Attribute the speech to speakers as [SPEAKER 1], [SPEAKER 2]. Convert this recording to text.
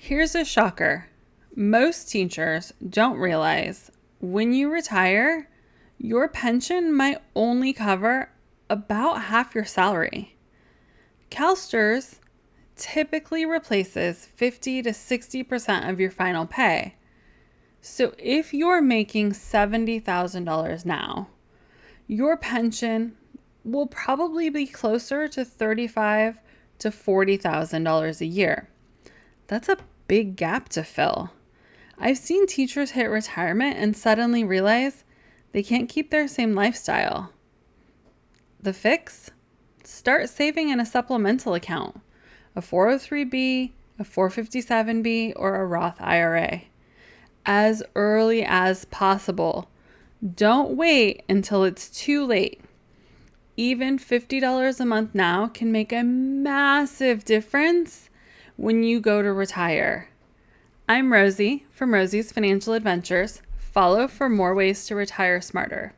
[SPEAKER 1] Here's a shocker. Most teachers don't realize when you retire, your pension might only cover about half your salary. CalSTRS typically replaces 50 to 60% of your final pay. So if you're making $70,000 now, your pension will probably be closer to $35,000 to $40,000 a year. That's a big gap to fill. I've seen teachers hit retirement and suddenly realize they can't keep their same lifestyle. The fix? Start saving in a supplemental account, a 403b, a 457b, or a Roth IRA, as early as possible. Don't wait until it's too late. Even $50 a month now can make a massive difference when you go to retire. I'm Rosie from Rosie's Financial Adventures. Follow for more ways to retire smarter.